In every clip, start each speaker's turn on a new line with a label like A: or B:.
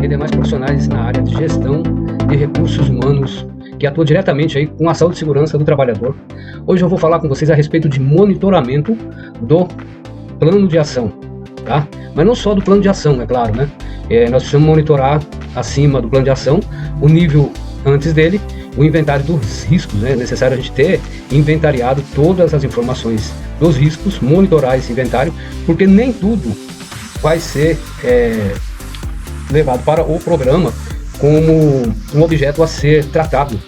A: e demais profissionais na área de gestão de recursos humanos que atuam diretamente aí com a saúde e segurança do trabalhador. Hoje eu vou falar com vocês a respeito de monitoramento do plano de ação, tá? Mas não só do plano de ação, é claro, né? Nós precisamos monitorar acima do plano de ação o nível antes dele, o inventário dos riscos, né? É necessário a gente ter inventariado todas as informações dos riscos, monitorar esse inventário, porque nem tudo vai ser levado para o programa como um objeto a ser tratado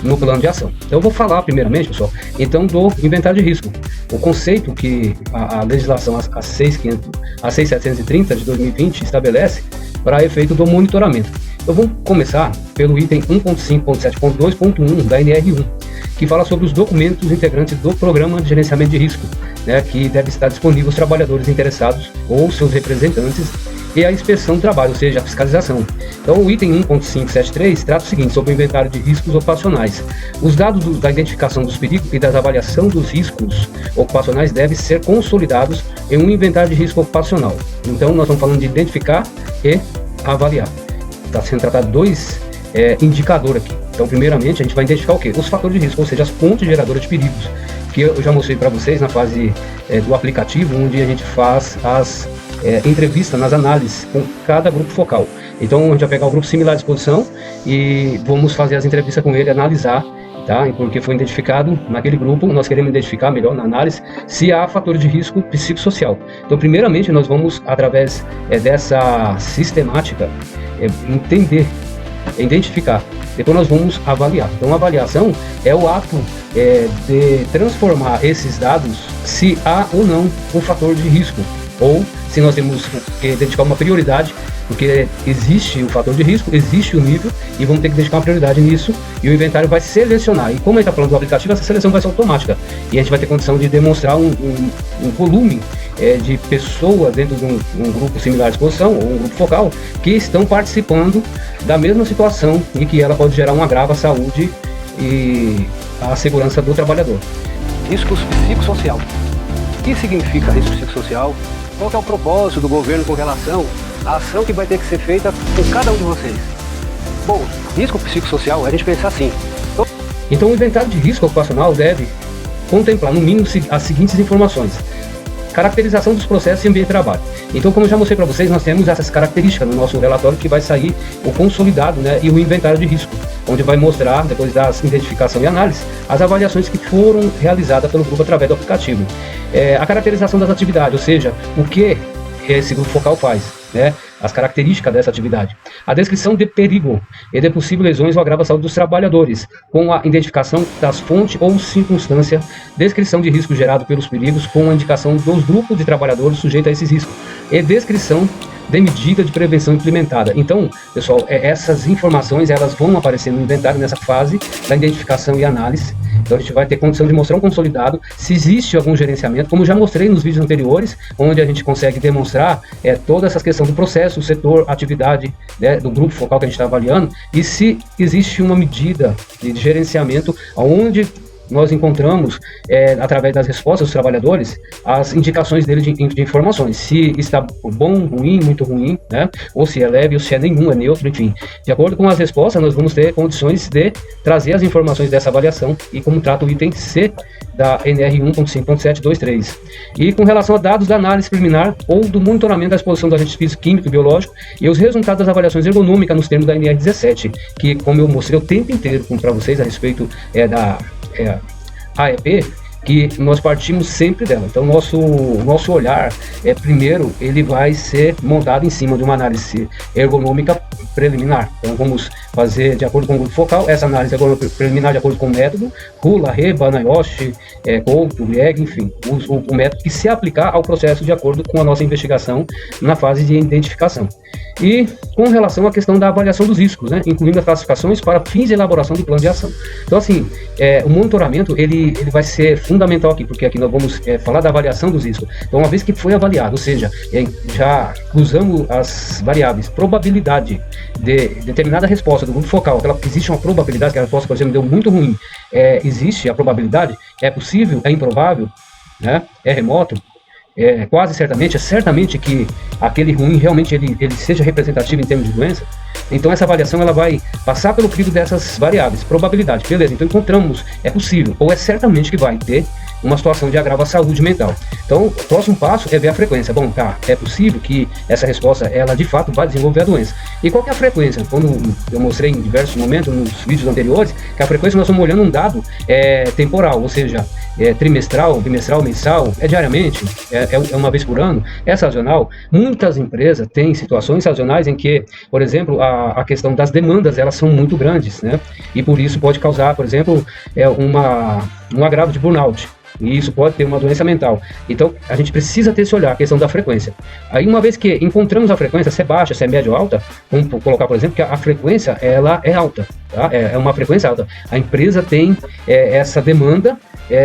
A: no plano de ação. Então eu vou falar primeiramente, pessoal, então do inventário de risco, o conceito que a legislação a 6.730 de 2020 estabelece para efeito do monitoramento. Então vamos começar pelo item 1.5.7.2.1 da NR1, que fala sobre os documentos integrantes do programa de gerenciamento de risco, né, que deve estar disponível aos trabalhadores interessados ou seus representantes, e a inspeção do trabalho, ou seja, a fiscalização. Então o item 1.573 trata o seguinte, sobre o inventário de riscos ocupacionais. Os dados da identificação dos perigos e da avaliação dos riscos ocupacionais devem ser consolidados em um inventário de risco ocupacional. Então nós estamos falando de identificar e avaliar. Está sendo tratado dois indicadores aqui. Então primeiramente a gente vai identificar o quê? Os fatores de risco, ou seja, as fontes geradoras de perigos, que eu já mostrei para vocês na fase do aplicativo, onde a gente faz as entrevista nas análises com cada grupo focal. Então a gente vai pegar o grupo similar à disposição e vamos fazer as entrevistas com ele, analisar, tá? Porque foi identificado naquele grupo, nós queremos identificar melhor na análise se há fator de risco psicossocial. Então primeiramente nós vamos, através dessa sistemática, entender, identificar. Depois nós vamos avaliar. Então a avaliação é o ato de transformar esses dados se há ou não um fator de risco, ou se nós temos que identificar uma prioridade, porque existe o fator de risco, existe o nível, e vamos ter que identificar uma prioridade nisso, e o inventário vai selecionar. E como a gente está falando do aplicativo, essa seleção vai ser automática, e a gente vai ter condição de demonstrar um volume de pessoas dentro de um grupo similar à exposição, ou um grupo focal, que estão participando da mesma situação, e que ela pode gerar um agravo à saúde e à segurança do trabalhador.
B: Riscos psicossocial. O que significa risco psicossocial? Qual que é o propósito do governo com relação à ação que vai ter que ser feita com cada um de vocês? Bom, risco psicossocial é a gente pensar assim.
A: Então o inventário de risco ocupacional deve contemplar, no mínimo, as seguintes informações. Caracterização dos processos e ambiente de trabalho. Então, como eu já mostrei para vocês, nós temos essas características no nosso relatório, que vai sair o consolidado, né, e o inventário de risco, onde vai mostrar, depois da identificação e análise, as avaliações que foram realizadas pelo grupo através do aplicativo. A caracterização das atividades, ou seja, o que esse grupo focal faz, né, as características dessa atividade. A descrição de perigo e de possíveis lesões ou agravo à saúde dos trabalhadores, com a identificação das fontes ou circunstância, descrição de risco gerado pelos perigos, com a indicação dos grupos de trabalhadores sujeitos a esses riscos, e descrição de medida de prevenção implementada. Então, pessoal, essas informações elas vão aparecer no inventário nessa fase da identificação e análise. Então a gente vai ter condição de mostrar um consolidado, se existe algum gerenciamento, como já mostrei nos vídeos anteriores, onde a gente consegue demonstrar toda essa questão do processo, o setor, atividade, né, do grupo focal que a gente está avaliando, e se existe uma medida de gerenciamento onde nós encontramos, através das respostas dos trabalhadores, as indicações deles de informações, se está bom, ruim, muito ruim, né? Ou se é leve, ou se é nenhum, é neutro, enfim. De acordo com as respostas, nós vamos ter condições de trazer as informações dessa avaliação, e como trata o item C da NR 1.5.723. E com relação a dados da análise preliminar ou do monitoramento da exposição dos agentes físicos, químico e biológico, e os resultados das avaliações ergonômicas nos termos da NR 17, que, como eu mostrei o tempo inteiro para vocês a respeito da AEP, que nós partimos sempre dela. Então nosso olhar primeiro ele vai ser montado em cima de uma análise ergonômica preliminar. Então vamos fazer de acordo com o grupo focal essa análise ergonômica preliminar de acordo com o método Hula, Reba, Nayoshi, Couto, Lieg, enfim, o método que se aplicar ao processo de acordo com a nossa investigação na fase de identificação. E com relação à questão da avaliação dos riscos, né, incluindo as classificações para fins de elaboração do plano de ação. Então assim, o monitoramento ele vai ser fundamental aqui, porque aqui nós vamos falar da avaliação dos riscos. Então uma vez que foi avaliado, ou seja, já usamos as variáveis probabilidade de determinada resposta do grupo focal, aquela que existe uma probabilidade, que a resposta, por exemplo, deu muito ruim, existe a probabilidade, é possível, é improvável, né, é remoto, quase certamente, é certamente que aquele ruim realmente ele seja representativo em termos de doença. Então essa avaliação ela vai passar pelo crivo dessas variáveis, probabilidade, beleza, então encontramos, é possível, ou é certamente que vai ter uma situação de agravo à saúde mental. Então o próximo passo é ver a frequência. Bom, tá, é possível que essa resposta, ela de fato vai desenvolver a doença. E qual que é a frequência? Quando eu mostrei em diversos momentos nos vídeos anteriores, que a frequência nós estamos olhando um dado temporal, ou seja, trimestral, bimestral, mensal, diariamente, é uma vez por ano, é sazonal. Muitas empresas têm situações sazonais em que, por exemplo, a questão das demandas, elas são muito grandes, né? E por isso pode causar, por exemplo, um agravo de burnout. E isso pode ter uma doença mental. Então, a gente precisa ter esse olhar, a questão da frequência. Aí, uma vez que encontramos a frequência, se é baixa, se é média ou alta, vamos colocar, por exemplo, que a frequência, ela é alta, tá? É uma frequência alta. A empresa tem essa demanda,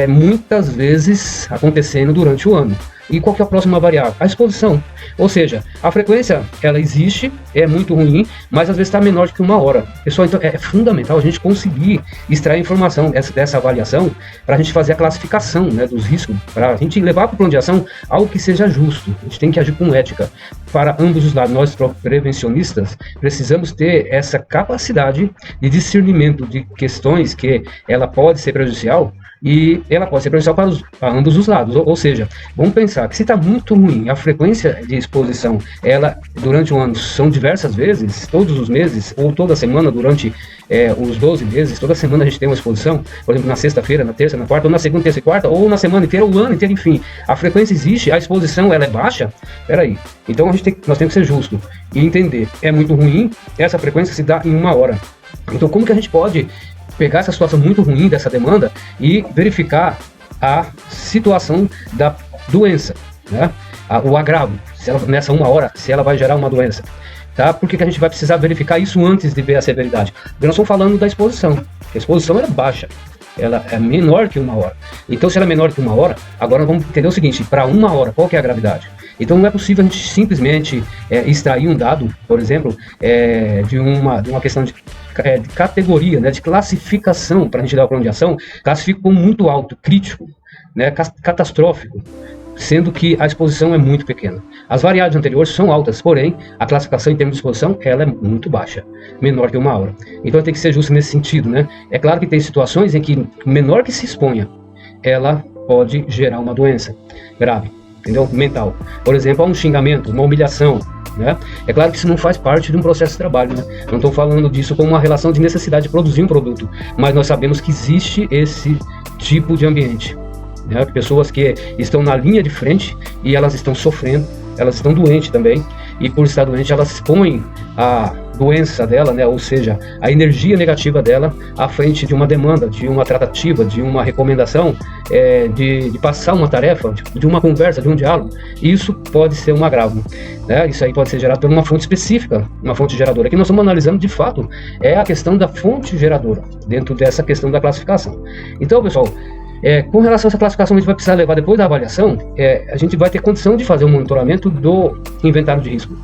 A: muitas vezes acontecendo durante o ano. E qual que é a próxima variável? A exposição. Ou seja, a frequência, ela existe, é muito ruim, mas às vezes está menor do que 1 hora. Pessoal, então é fundamental a gente conseguir extrair informação dessa avaliação para a gente fazer a classificação, né, dos riscos, para a gente levar para o plano de ação algo que seja justo. A gente tem que agir com ética. Para ambos os lados, nós prevencionistas precisamos ter essa capacidade de discernimento de questões que ela pode ser prejudicial, e ela pode ser prejudicial para ambos os lados, ou seja, vamos pensar que se está muito ruim, a frequência de exposição, ela durante o ano são diversas vezes, todos os meses, ou toda semana durante os 12 meses, toda semana a gente tem uma exposição, por exemplo, na sexta-feira, na terça, na quarta, ou na segunda, terça e quarta, ou na semana inteira, ou o ano inteiro, enfim, a frequência existe, a exposição ela é baixa, peraí, então nós temos que ser justos e entender, é muito ruim, essa frequência se dá em 1 hora, então como que a gente pode pegar essa situação muito ruim dessa demanda e verificar a situação da doença, né? O agravo, se ela, nessa 1 hora, se ela vai gerar uma doença, tá? Por que a gente vai precisar verificar isso antes de ver a severidade? Porque nós estamos falando da exposição, a exposição é baixa, ela é menor que 1 hora. Então, se ela é menor que 1 hora, agora nós vamos entender o seguinte, para 1 hora, qual que é a gravidade? Então não é possível a gente simplesmente extrair um dado, por exemplo, de uma questão de categoria, né, de classificação, para a gente dar o plano de ação, classifica como muito alto, crítico, né, catastrófico, sendo que a exposição é muito pequena. As variáveis anteriores são altas, porém, a classificação em termos de exposição, ela é muito baixa, menor que 1 hora. Então tem que ser justo nesse sentido, né? É claro que tem situações em que, menor que se exponha, ela pode gerar uma doença grave, entendeu? Mental. Por exemplo, um xingamento, uma humilhação, né? É claro que isso não faz parte de um processo de trabalho, né? Não estou falando disso como uma relação de necessidade de produzir um produto, mas nós sabemos que existe esse tipo de ambiente, né? Pessoas que estão na linha de frente e elas estão sofrendo, elas estão doentes também, e por estar doente elas expõem a doença dela, né? Ou seja, a energia negativa dela à frente de uma demanda, de uma tratativa, de uma recomendação, de passar uma tarefa, de uma conversa, de um diálogo. Isso pode ser um agravo, né? Isso aí pode ser gerado por uma fonte específica, uma fonte geradora. Aqui nós estamos analisando, de fato, a questão da fonte geradora, dentro dessa questão da classificação. Então, pessoal, com relação a essa classificação, a gente vai precisar levar depois da avaliação, a gente vai ter condição de fazer um monitoramento do inventário de risco,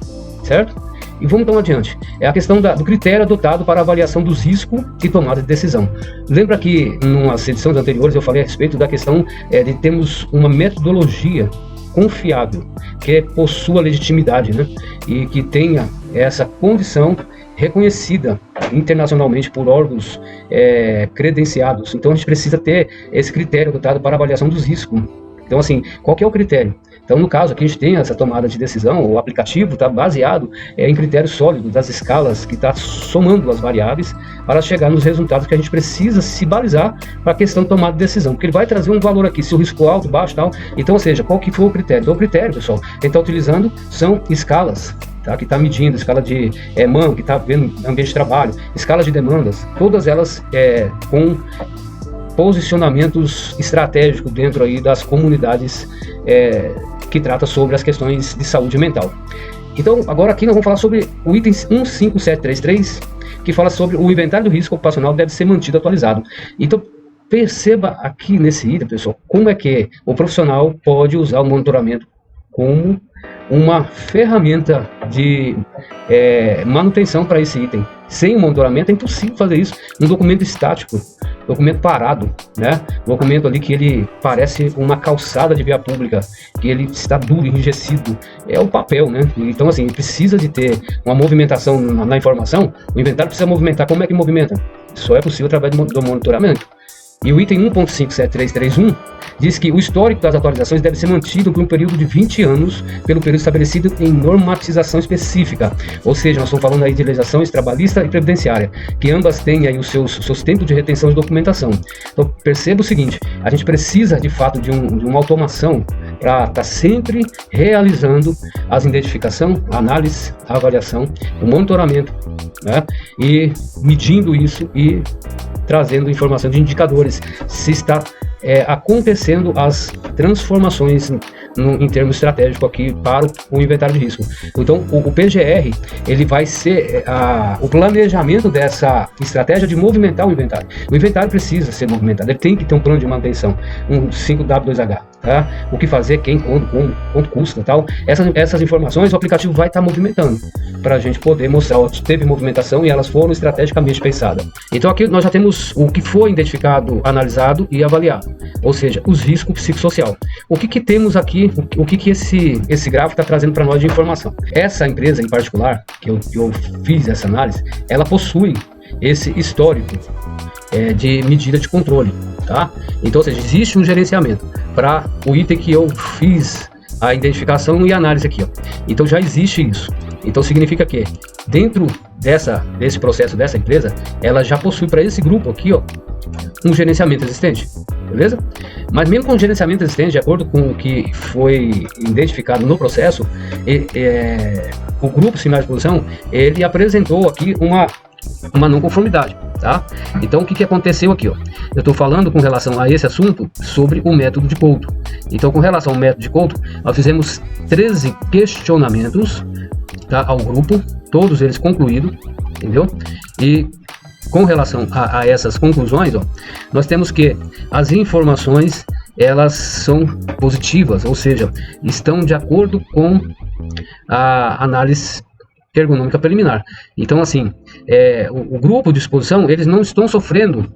A: certo? E vamos então adiante. É a questão do critério adotado para a avaliação dos riscos e tomada de decisão. Lembra que, em umas edições anteriores, eu falei a respeito da questão de termos uma metodologia confiável, que possua legitimidade, né? E que tenha essa condição reconhecida internacionalmente por órgãos credenciados. Então a gente precisa ter esse critério adotado para a avaliação dos riscos. Então, assim, qual que é o critério? Então, no caso aqui, a gente tem essa tomada de decisão, o aplicativo está baseado em critérios sólidos das escalas, que está somando as variáveis para chegar nos resultados que a gente precisa se balizar para a questão de tomada de decisão, porque ele vai trazer um valor aqui, se o risco alto, baixo, tal. Então, ou seja, qual que foi o critério? Então, o critério, pessoal, que está utilizando são escalas, tá? Que está medindo, escala de MAN, que está vendo ambiente de trabalho, escalas de demandas, todas elas com posicionamentos estratégicos dentro aí das comunidades que trata sobre as questões de saúde mental. Então, agora aqui nós vamos falar sobre o item 15733, que fala sobre o inventário do risco ocupacional deve ser mantido atualizado. Então, perceba aqui nesse item, pessoal, como é que o profissional pode usar o monitoramento como uma ferramenta de manutenção para esse item. Sem o monitoramento é impossível fazer isso. Um documento estático, documento parado, né? Documento ali que ele parece uma calçada de via pública, que ele está duro, enrijecido, é o papel, né? Então assim, precisa de ter uma movimentação na informação. O inventário precisa movimentar. Como é que movimenta? Só é possível através do monitoramento. E o item 1.57331 diz que o histórico das atualizações deve ser mantido por um período de 20 anos pelo período estabelecido em normatização específica. Ou seja, nós estamos falando aí de legislações trabalhista e previdenciária, que ambas têm aí os seus tempos de retenção de documentação. Então, perceba o seguinte, a gente precisa de fato de uma automação para estar sempre realizando as identificação, a análise, a avaliação, o monitoramento, né? E medindo isso e trazendo informação de indicadores, se está acontecendo as transformações em termos estratégicos aqui para o inventário de risco. Então, o PGR, ele vai ser o planejamento dessa estratégia de movimentar o inventário. O inventário precisa ser movimentado, ele tem que ter um plano de manutenção, um 5W2H, tá? O que fazer, quem, quando, como, quanto custa, tal. Essas informações o aplicativo vai estar movimentando, para a gente poder mostrar que teve movimentação e elas foram estrategicamente pensadas. Então, aqui nós já temos o que foi identificado, analisado e avaliado, ou seja, os riscos psicossocial. O que temos aqui, o que esse gráfico está trazendo para nós de informação? Essa empresa em particular, que eu fiz essa análise, ela possui esse histórico de medida de controle, tá? Então, ou seja, existe um gerenciamento para o item que eu fiz a identificação e análise aqui, ó. Então já existe isso. Então significa que dentro desse processo dessa empresa, ela já possui para esse grupo aqui, ó, um gerenciamento existente, beleza? Mas mesmo com o gerenciamento existente, de acordo com o que foi identificado no processo, o grupo similar de exposição, ele apresentou aqui uma não conformidade, tá? Então o que aconteceu aqui, ó? Eu estou falando com relação a esse assunto sobre o método de Couto. Então, com relação ao método de Couto, nós fizemos 13 questionamentos, tá, ao grupo, todos eles concluídos, entendeu? E com relação a essas conclusões, ó, nós temos que as informações, elas são positivas, ou seja, estão de acordo com a análise ergonômica preliminar. Então, assim, o grupo de exposição, eles não estão sofrendo,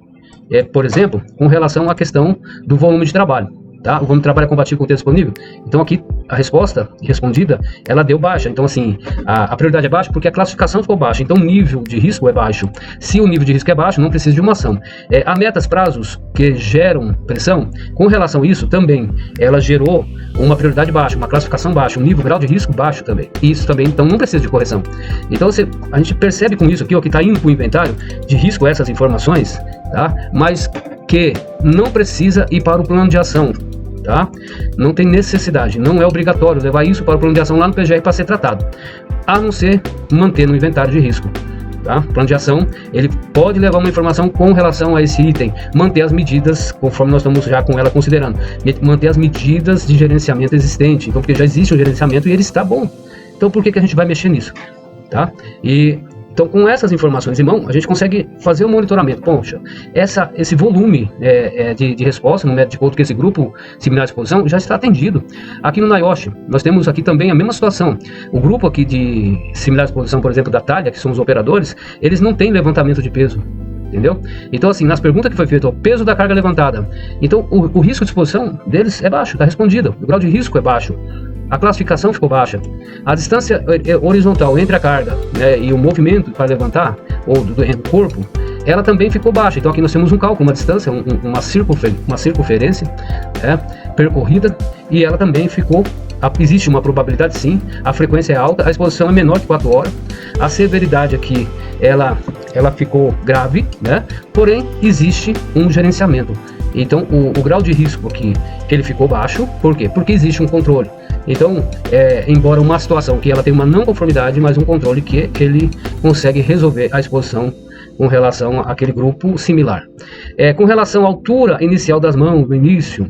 A: por exemplo, com relação à questão do volume de trabalho. Tá? O volume de trabalho é compatível com o tempo disponível. Então aqui a resposta respondida, ela deu baixa. Então assim, a prioridade é baixa porque a classificação ficou baixa. Então o nível de risco é baixo. Se o nível de risco é baixo, não precisa de uma ação. Há metas, prazos que geram pressão. Com relação a isso também, ela gerou uma prioridade baixa, uma classificação baixa, um nível, grau de risco baixo também. Isso também, então não precisa de correção. Então a gente percebe com isso aqui, ó, que está indo para o inventário de risco essas informações, tá? Mas que não precisa ir para o plano de ação. Tá? Não tem necessidade, não é obrigatório levar isso para o plano de ação lá no PGR para ser tratado, a não ser manter no inventário de risco. Tá? O plano de ação, ele pode levar uma informação com relação a esse item, manter as medidas, conforme nós estamos já com ela considerando, manter as medidas de gerenciamento existente, então porque já existe um gerenciamento e ele está bom, então por que a gente vai mexer nisso? Tá? Então, com essas informações em mão, a gente consegue fazer o monitoramento. Poxa, esse volume de resposta no método de Couto que esse grupo similar de exposição já está atendido. Aqui no NIOSH, nós temos aqui também a mesma situação. O grupo aqui de similar de exposição, por exemplo, da Talha, que são os operadores, eles não têm levantamento de peso. Entendeu? Então, assim, nas perguntas que foi feito, o peso da carga levantada. Então, o risco de exposição deles é baixo, está respondido. O grau de risco é baixo. A classificação ficou baixa. A distância horizontal entre a carga, né, e o movimento para levantar, ou do corpo, ela também ficou baixa. Então aqui nós temos um cálculo, uma distância, uma circunferência percorrida, e ela também ficou, existe uma probabilidade sim, a frequência é alta, a exposição é menor de 4 horas, a severidade aqui, ela ficou grave, né? Porém existe um gerenciamento. Então o grau de risco aqui, ele ficou baixo, por quê? Porque existe um controle. Então, embora uma situação que ela tem uma não conformidade, mas um controle que ele consegue resolver a exposição com relação àquele grupo similar. Com relação à altura inicial das mãos, no início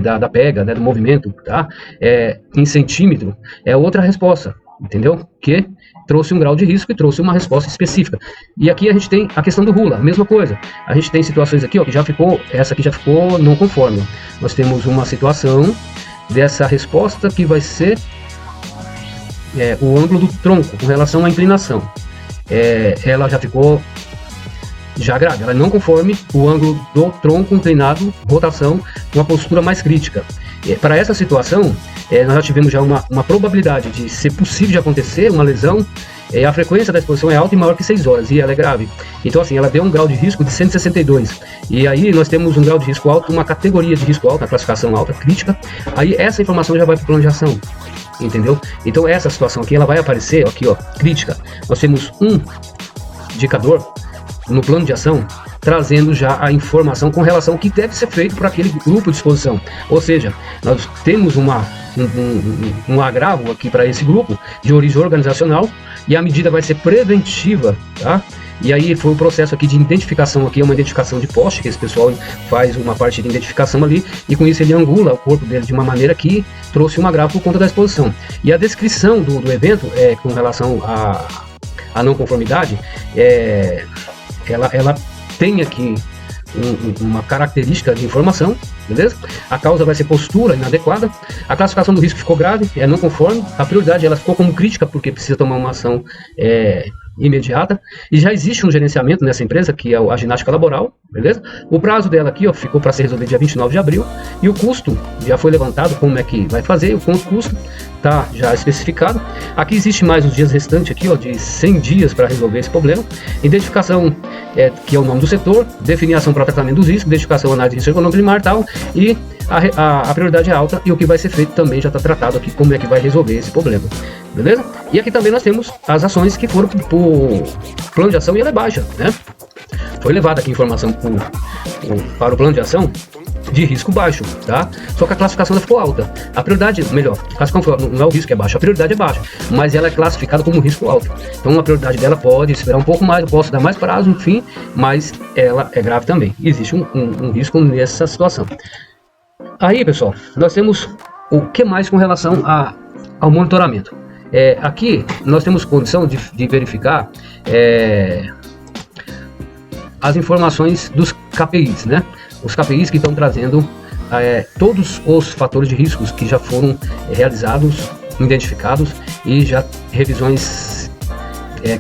A: da pega, né, do movimento, tá? Em centímetro, é outra resposta, entendeu? Que trouxe um grau de risco e trouxe uma resposta específica. E aqui a gente tem a questão do RULA, a mesma coisa. A gente tem situações aqui, ó, que essa aqui já ficou não conforme. Nós temos uma situação dessa resposta que vai ser o ângulo do tronco com relação à inclinação. Ela já ficou já grave, ela não conforme o ângulo do tronco inclinado, rotação, uma postura mais crítica. Para essa situação, nós já tivemos já uma probabilidade de ser possível de acontecer uma lesão. A frequência da exposição é alta e maior que 6 horas, e ela é grave. Então assim, ela deu um grau de risco de 162. E aí nós temos um grau de risco alto, uma categoria de risco alto, a classificação alta, crítica. Aí essa informação já vai para o plano de ação, entendeu? Então essa situação aqui, ela vai aparecer, aqui ó, crítica. Nós temos um indicador no plano de ação, trazendo já a informação com relação ao que deve ser feito para aquele grupo de exposição. Ou seja, nós temos um agravo aqui para esse grupo de origem organizacional, e a medida vai ser preventiva, tá? E aí foi o processo aqui de identificação, aqui é uma identificação de poste, que esse pessoal faz uma parte de identificação ali, e com isso ele angula o corpo dele de uma maneira que trouxe um agravo por conta da exposição. E a descrição do evento, com relação à não conformidade, ela tem aqui uma característica de informação, beleza? A causa vai ser postura inadequada, a classificação do risco ficou grave, não conforme, a prioridade ela ficou como crítica porque precisa tomar uma ação imediata, e já existe um gerenciamento nessa empresa que é a ginástica laboral, beleza? O prazo dela aqui, ó, ficou para ser resolvido dia 29 de abril, e o custo já foi levantado, como é que vai fazer, o quanto custa, tá já especificado. Aqui existe mais os dias restantes aqui, ó, de 100 dias para resolver esse problema. Identificação, que é o nome do setor, definição para tratamento dos riscos, identificação, análise de risco econômico e tal, e a prioridade é alta, e o que vai ser feito também já está tratado aqui, como é que vai resolver esse problema, beleza? E aqui também nós temos as ações que foram por plano de ação, e ela é baixa, né? Foi levada aqui informação para o plano de ação de risco baixo, tá? Só que a classificação ficou alta. A prioridade, melhor, a classificação não é o risco que é baixo, a prioridade é baixa, mas ela é classificada como risco alto. Então a prioridade dela pode esperar um pouco mais, eu posso dar mais prazo, enfim, mas ela é grave também. Existe um risco nessa situação. Aí, pessoal, nós temos o que mais com relação ao monitoramento. Aqui nós temos condição de verificar as informações dos KPIs, né? Os KPIs que estão trazendo todos os fatores de riscos que já foram realizados, identificados, e já revisões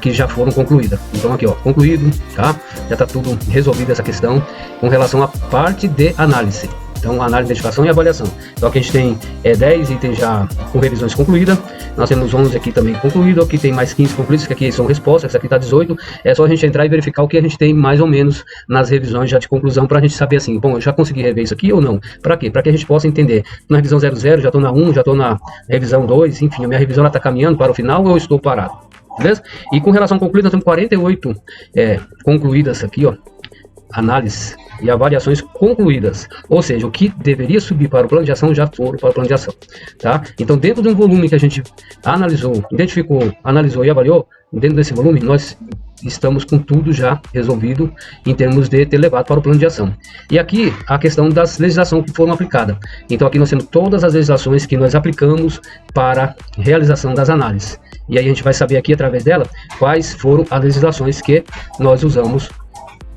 A: que já foram concluídas. Então aqui, ó, concluído, tá? Já está tudo resolvido essa questão com relação à parte de análise. Então, análise, identificação e avaliação. Então, aqui a gente tem 10 itens já com revisões concluídas. Nós temos 11 aqui também concluído. Aqui tem mais 15 concluídos, que aqui são respostas. Essa aqui está 18. É só a gente entrar e verificar o que a gente tem mais ou menos nas revisões já de conclusão, para a gente saber assim, bom, eu já consegui rever isso aqui ou não? Para quê? Para que a gente possa entender. Na revisão 00, já estou na 1, já estou na revisão 2, enfim, a minha revisão está caminhando para o final ou eu estou parado? Beleza? E com relação concluída, nós temos 48 concluídas aqui, ó, análise e avaliações concluídas, ou seja, o que deveria subir para o plano de ação já foram para o plano de ação, tá? Então, dentro de um volume que a gente analisou, identificou, analisou e avaliou, dentro desse volume nós estamos com tudo já resolvido em termos de ter levado para o plano de ação. E aqui a questão das legislações que foram aplicadas. Então aqui nós temos todas as legislações que nós aplicamos para realização das análises. E aí a gente vai saber aqui através dela quais foram as legislações que nós usamos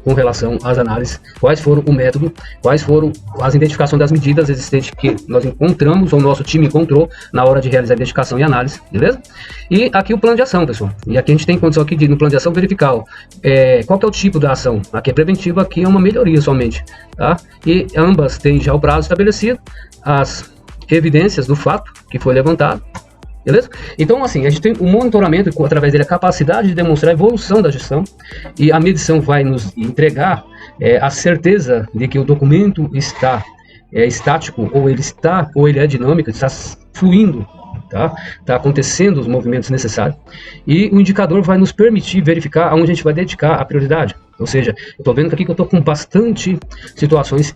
A: com relação às análises, quais foram o método, quais foram as identificações das medidas existentes que nós encontramos, ou o nosso time encontrou na hora de realizar a identificação e análise, beleza? E aqui o plano de ação, pessoal. E aqui a gente tem condição aqui de, no plano de ação, verificar qual que é o tipo da ação. Aqui é preventiva, aqui é uma melhoria somente, tá? E ambas têm já o prazo estabelecido, as evidências do fato que foi levantado, beleza? Então, assim, a gente tem o monitoramento, através dele, a capacidade de demonstrar a evolução da gestão, e a medição vai nos entregar a certeza de que o documento está estático, ou ele é dinâmico, está fluindo, tá? Está acontecendo os movimentos necessários, e o indicador vai nos permitir verificar aonde a gente vai dedicar a prioridade. Ou seja, eu estou vendo que aqui que eu estou com bastante situações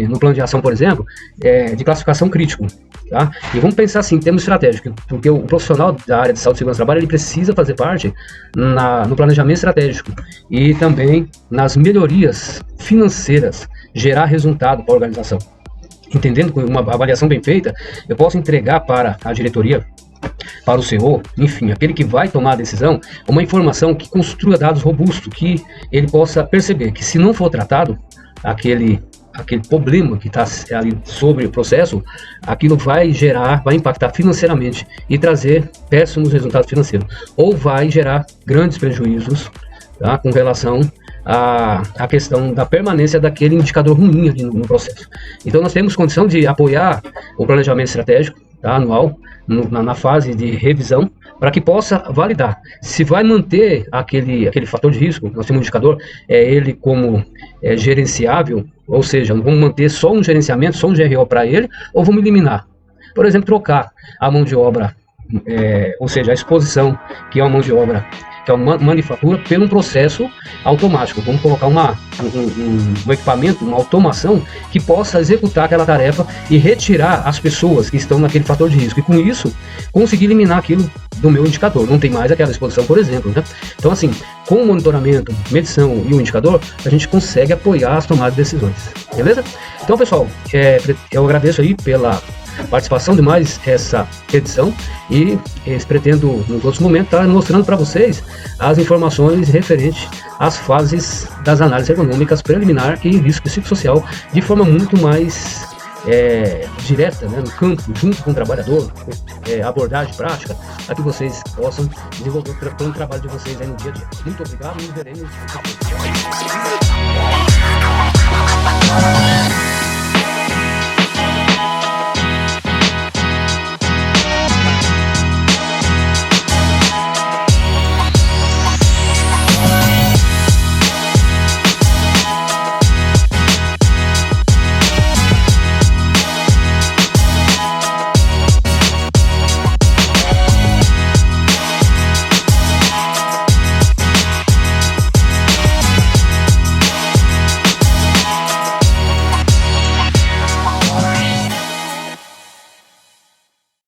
A: no plano de ação, por exemplo, de classificação crítico. Tá? E vamos pensar assim, em termos estratégicos, porque o profissional da área de saúde e segurança do trabalho, ele precisa fazer parte no planejamento estratégico e também nas melhorias financeiras, gerar resultado para a organização. Entendendo que uma avaliação bem feita, eu posso entregar para a diretoria, para o CEO, enfim, aquele que vai tomar a decisão, uma informação que construa dados robustos, que ele possa perceber que, se não for tratado aquele problema que está ali sobre o processo, aquilo vai impactar financeiramente e trazer péssimos resultados financeiros, ou vai gerar grandes prejuízos, tá, com relação a questão da permanência daquele indicador ruim ali no processo. Então nós temos condição de apoiar o planejamento estratégico, tá, anual, na fase de revisão, para que possa validar se vai manter aquele fator de risco. Nós temos um indicador, ele como gerenciável, ou seja, vamos manter só um gerenciamento, só um GRO para ele, ou vamos eliminar. Por exemplo, trocar a mão de obra, ou seja, a exposição, que é uma mão de obra, que é uma manufatura, pelo um processo automático. Vamos colocar um equipamento, uma automação que possa executar aquela tarefa e retirar as pessoas que estão naquele fator de risco. E com isso, conseguir eliminar aquilo do meu indicador. Não tem mais aquela exposição, por exemplo, né? Então, assim, com o monitoramento, medição e o indicador, a gente consegue apoiar as tomadas de decisões. Beleza? Então, pessoal, eu agradeço aí pela participação de mais essa edição e pretendo nos outros momentos estar mostrando para vocês as informações referentes às fases das análises econômicas preliminar e risco psicossocial de forma muito mais direta, né, no campo, junto com o trabalhador, abordagem prática, para que vocês possam desenvolver o plano de trabalho de vocês aí no dia a dia. Muito obrigado e nos veremos.